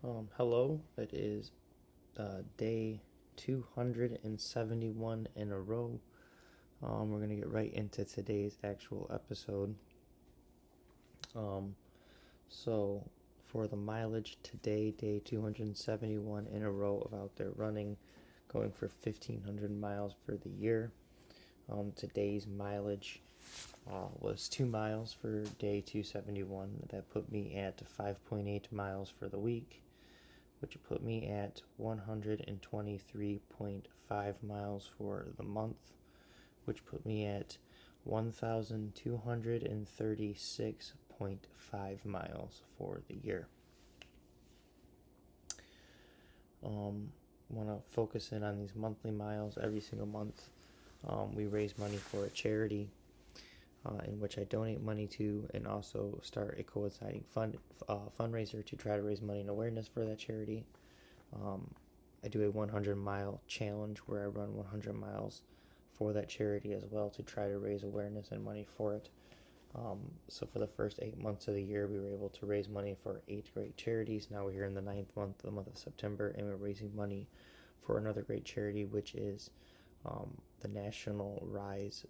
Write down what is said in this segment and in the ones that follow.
Hello, it is day 271 in a row. We're going to get right into today's actual episode. Um, so, for the mileage today, day 271 in a row of out there running, going for 1,500 miles for the year. Today's mileage was 2 miles for day 271. That put me at 5.8 miles for the week, which put me at 123.5 miles for the month, which put me at 1,236.5 miles for the year. Want to focus in on these monthly miles every single month. We raise money for a charity in which I donate money to, and also start a coinciding fundraiser to try to raise money and awareness for that charity. I do a 100-mile challenge where I run 100 miles for that charity as well to try to raise awareness and money for it. So for the first 8 months of the year, we were able to raise money for 8 great charities. Now we're here in the 9th month, the month of September, and we're raising money for another great charity, which is the National Rise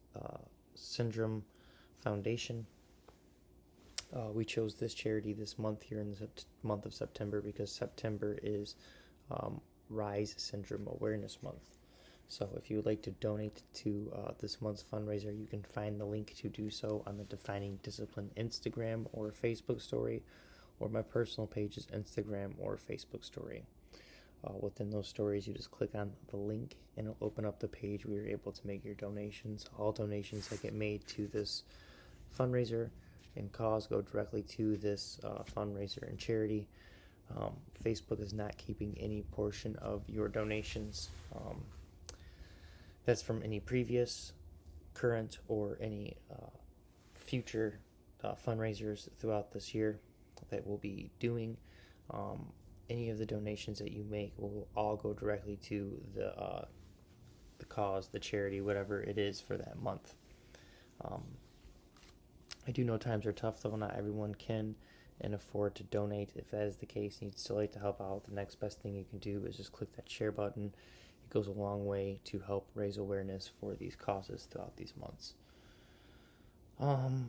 Syndrome Foundation. We chose this charity this month here in the month of September because September is Rise Syndrome Awareness Month. So if you would like to donate to this month's fundraiser, you can find the link to do so on the Defining Discipline Instagram or Facebook story, or my personal page's Instagram or Facebook story. Within those stories, you just click on the link and it'll open up the page where you're able to make your donations. All donations that get made to this fundraiser and cause go directly to this fundraiser and charity. Facebook is not keeping any portion of your donations. That's from any previous, current, or any future fundraisers throughout this year that we'll be doing. Any of the donations that you make will all go directly to the cause, the charity, whatever it is for that month. I do know times are tough, though. Not everyone can and afford to donate. If that is the case and you'd still like to help out, the next best thing you can do is just click that share button. It goes a long way to help raise awareness for these causes throughout these months.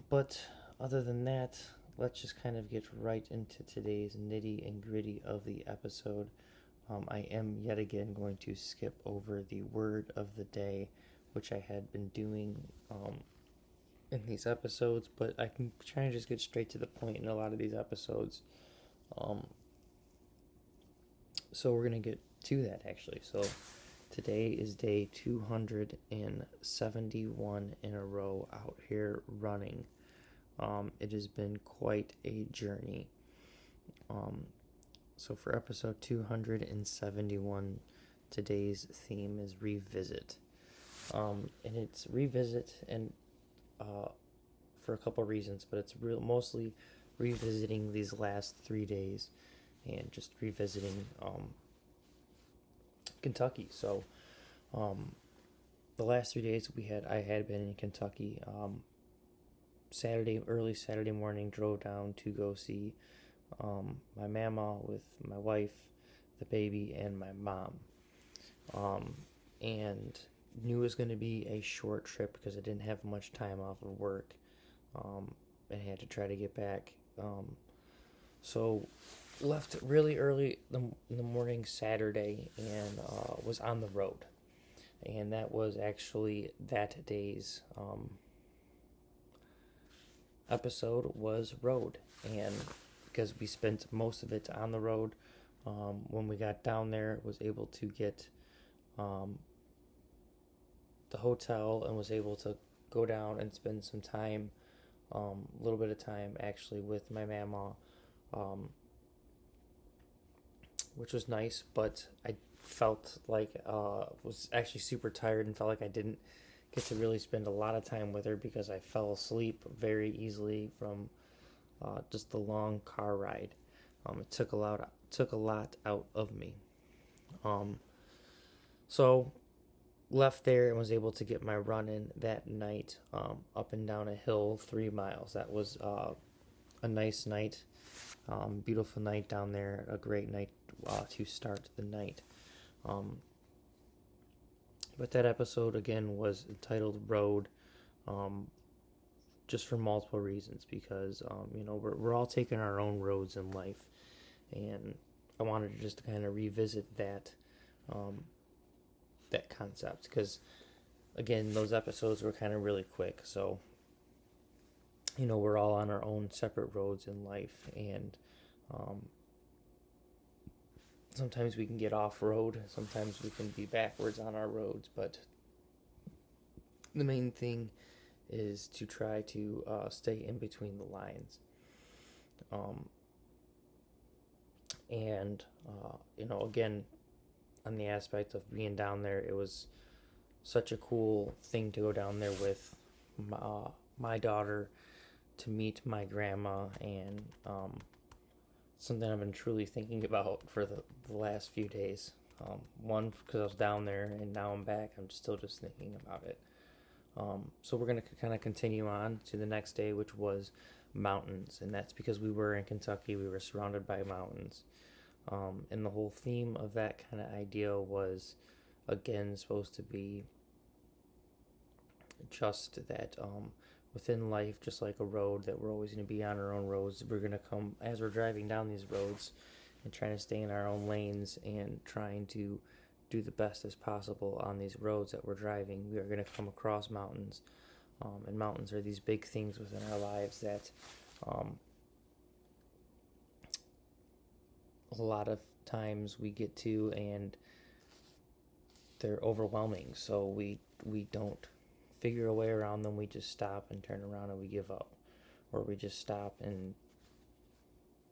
But other than that, let's just kind of get right into today's nitty and gritty of the episode. I am yet again going to skip over the word of the day, which I had been doing in these episodes, but I can try and just get straight to the point in a lot of these episodes. So we're going to get to that actually. So today is day 271 in a row out here running. It has been quite a journey. So for episode 271, today's theme is revisit. And it's revisit and for a couple reasons, but it's mostly revisiting these last 3 days and just revisiting Kentucky. So the last 3 days I had been in Kentucky. Early Saturday morning, drove down to go see my mama with my wife, the baby, and my mom. And knew it was going to be a short trip because I didn't have much time off of work, and had to try to get back. So left really early in the morning Saturday and was on the road. And that was actually that day's episode was road. And because we spent most of it on the road, when we got down there, was able to get the hotel and was able to go down and spend some time, a little bit of time actually with my mama, which was nice, but I felt like was actually super tired and felt like I didn't get to really spend a lot of time with her because I fell asleep very easily from just the long car ride. It took a lot out of me. So left there and was able to get my run in that night, up and down a hill 3 miles. That was a nice night. Beautiful night down there, a great night to start the night. Um, but that episode again was entitled Road, um, just for multiple reasons because we're all taking our own roads in life, and I wanted to just kind of revisit um, that concept because again those episodes were kind of really quick, so we're all on our own separate roads in life, and um, sometimes we can get off road, sometimes we can be backwards on our roads, but the main thing is to try to stay in between the lines. Um, and, again, on the aspect of being down there, it was such a cool thing to go down there with my daughter to meet my grandma, and something I've been truly thinking about for the last few days. One, because I was down there, and now I'm back, I'm still just thinking about it. So we're going to kind of continue on to the next day, which was mountains. And that's because we were in Kentucky. We were surrounded by mountains. And the whole theme of that kind of idea was, again, supposed to be just that within life, just like a road, that we're always going to be on our own roads. We're going to come, as we're driving down these roads and trying to stay in our own lanes and trying to do the best as possible on these roads that we're driving, we are going to come across mountains. And mountains are these big things within our lives that a lot of times we get to, and they're overwhelming. So we don't figure a way around them. We just stop and turn around and we give up, or we just stop and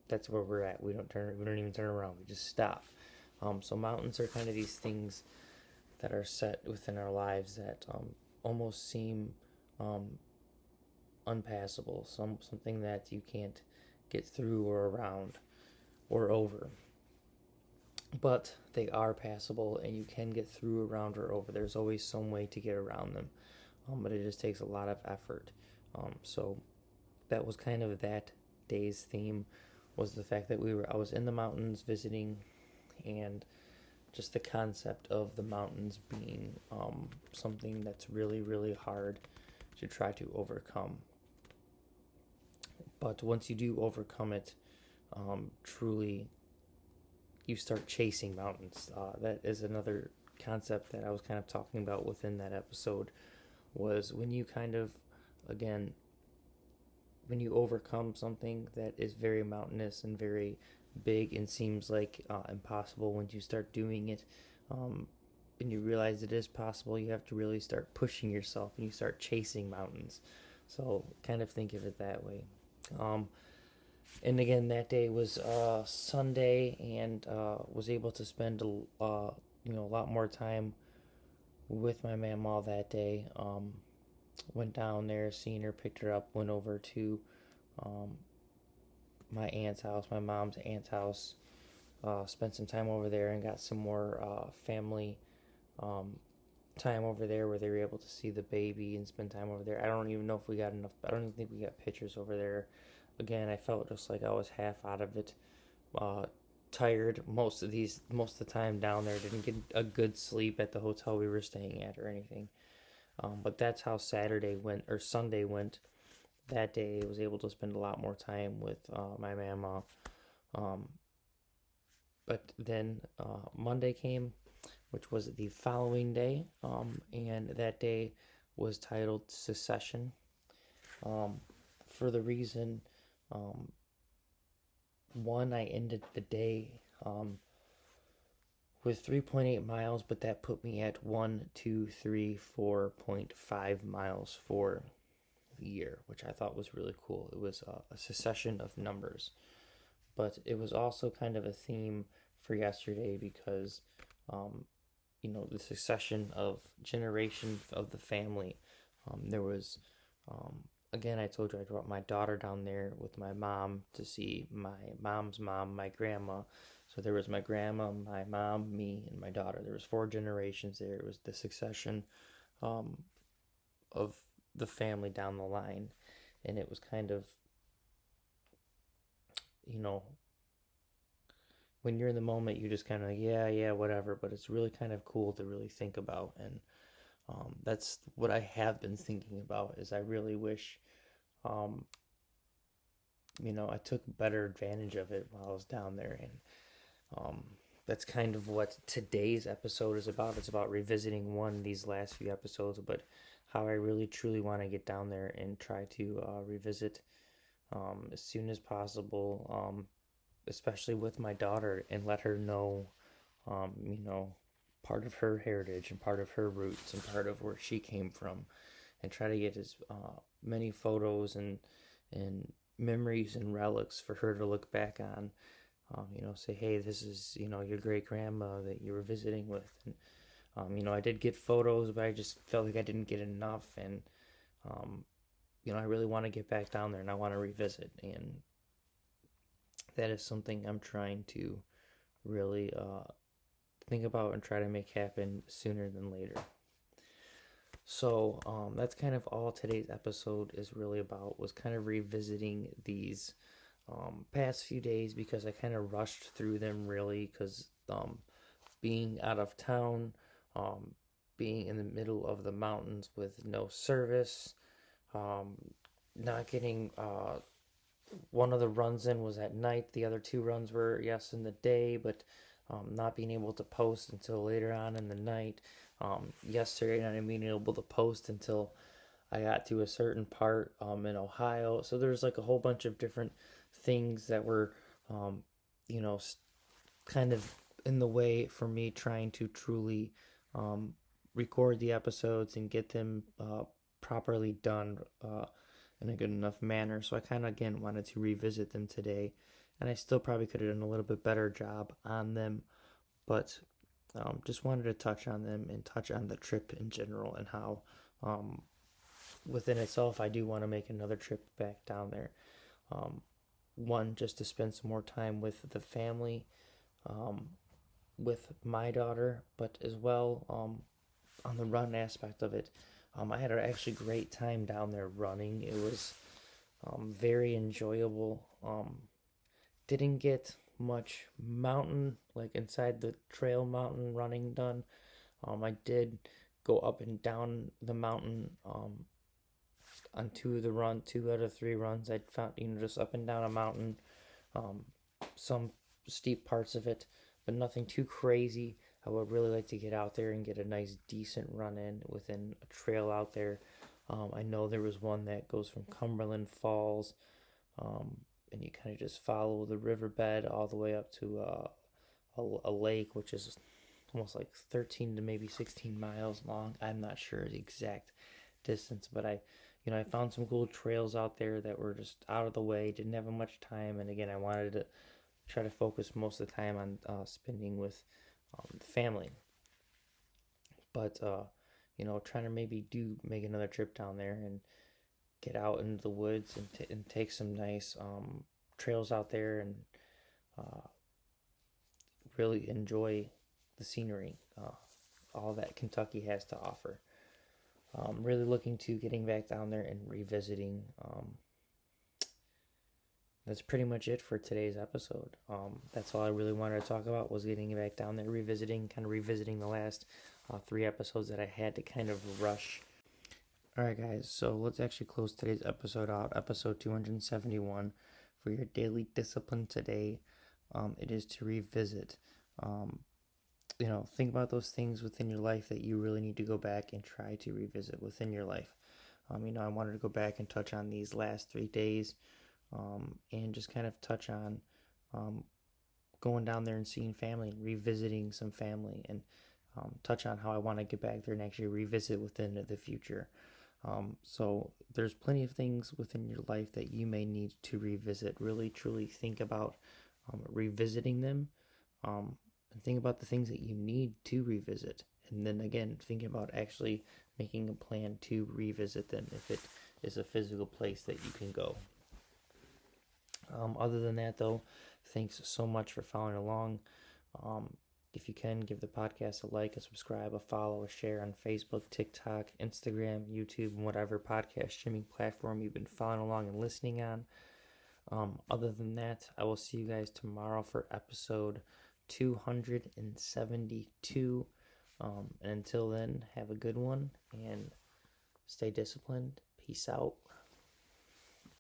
that's where we're at. We don't even turn around. We just stop. So mountains are kind of these things that are set within our lives that almost seem unpassable. Something that you can't get through or around or over. But they are passable, and you can get through, around, or over. There's always some way to get around them, but it just takes a lot of effort. So that was kind of that day's theme, was the fact that I was in the mountains visiting, and just the concept of the mountains being something that's really, really hard to try to overcome. But once you do overcome it, truly, you start chasing mountains. That is another concept that I was kind of talking about within that episode, was when you kind of, again, when you overcome something that is very mountainous and very big and seems like impossible, when you start doing it and you realize it is possible, you have to really start pushing yourself and you start chasing mountains. So kind of think of it that way. And again, that day was Sunday, and was able to spend a lot more time with my mamaw that day. Went down there, seen her, picked her up, went over to my aunt's house, my mom's aunt's house, spent some time over there and got some more family time over there where they were able to see the baby and spend time over there. I don't even know if we got enough. I don't even think we got pictures over there. Again, I felt just like I was half out of it, tired most of the time down there. Didn't get a good sleep at the hotel we were staying at or anything. But that's how Sunday went. That day, I was able to spend a lot more time with my mama. But then Monday came, which was the following day, and that day was titled Secession. For the reason, one, I ended the day with 3.8 miles, but that put me at 4.5 miles for the year, which I thought was really cool. It was a succession of numbers, but it was also kind of a theme for yesterday because, the succession of generation of the family. There was, again, I told you I brought my daughter down there with my mom to see my mom's mom, my grandma. So there was my grandma, my mom, me, and my daughter. There was 4 generations there. It was the succession of the family down the line. And it was kind of, you know, when you're in the moment, you just kind of, yeah, whatever. But it's really kind of cool to really think about. And that's what I have been thinking about is I really wish, um, I took better advantage of it while I was down there. And um, that's kind of what today's episode is about. It's about revisiting these last few episodes, but how I really truly want to get down there and try to revisit as soon as possible, especially with my daughter, and let her know, um, you know, part of her heritage and part of her roots and part of where she came from, and try to get as many photos and memories and relics for her to look back on. Say, hey, this is your great grandma that you were visiting with, and I did get photos, but I just felt like I didn't get enough, and um, I really want to get back down there and I want to revisit, and that is something I'm trying to really think about and try to make happen sooner than later. So that's kind of all today's episode is really about, was kind of revisiting these past few days because I kind of rushed through them really because being out of town, um, being in the middle of the mountains with no service, um, not getting one of the runs in was at night. The other two runs were, yes, in the day, but not being able to post until later on in the night. Yesterday, not being able to post until I got to a certain part in Ohio. So there's like a whole bunch of different things that were, um, you know, kind of in the way for me trying to truly um, record the episodes and get them properly done in a good enough manner. So I kind of again wanted to revisit them today, and I still probably could have done a little bit better job on them, but just wanted to touch on them and touch on the trip in general and how um, within itself I do want to make another trip back down there. Um, One, just to spend some more time with the family, um, with my daughter, but as well on the run aspect of it. I had an actually great time down there running. It was very enjoyable. Didn't get much mountain, like inside the trail mountain running done. I did go up and down the mountain on two out of three runs. I found, just up and down a mountain, um, some steep parts of it, but nothing too crazy. I would really like to get out there and get a nice, decent run in within a trail out there. I know there was one that goes from Cumberland Falls, and you kind of just follow the riverbed all the way up to a lake, which is almost like 13 to maybe 16 miles long. I'm not sure the exact distance, but I found some cool trails out there that were just out of the way, didn't have much time, and again, I wanted to try to focus most of the time on spending with the family. But trying to maybe do make another trip down there and get out into the woods and take some nice trails out there and uh, really enjoy the scenery, all that Kentucky has to offer. Really looking to getting back down there and revisiting. That's pretty much it for today's episode. That's all I really wanted to talk about was getting back down there, kind of revisiting the last three episodes that I had to kind of rush. All right, guys. So let's actually close today's episode out. Episode 271 for your daily discipline today. It is to revisit. Um, think about those things within your life that you really need to go back and try to revisit within your life. I wanted to go back and touch on these last 3 days, and just kind of touch on going down there and seeing family and revisiting some family, and touch on how I want to get back there and actually revisit within the future. So there's plenty of things within your life that you may need to revisit. Really, truly think about revisiting them, and think about the things that you need to revisit. And then again, think about actually making a plan to revisit them if it is a physical place that you can go. Other than that, though, thanks so much for following along. If you can, give the podcast a like, a subscribe, a follow, a share on Facebook, TikTok, Instagram, YouTube, and whatever podcast streaming platform you've been following along and listening on. Other than that, I will see you guys tomorrow for episode 272. And until then, have a good one and stay disciplined. Peace out.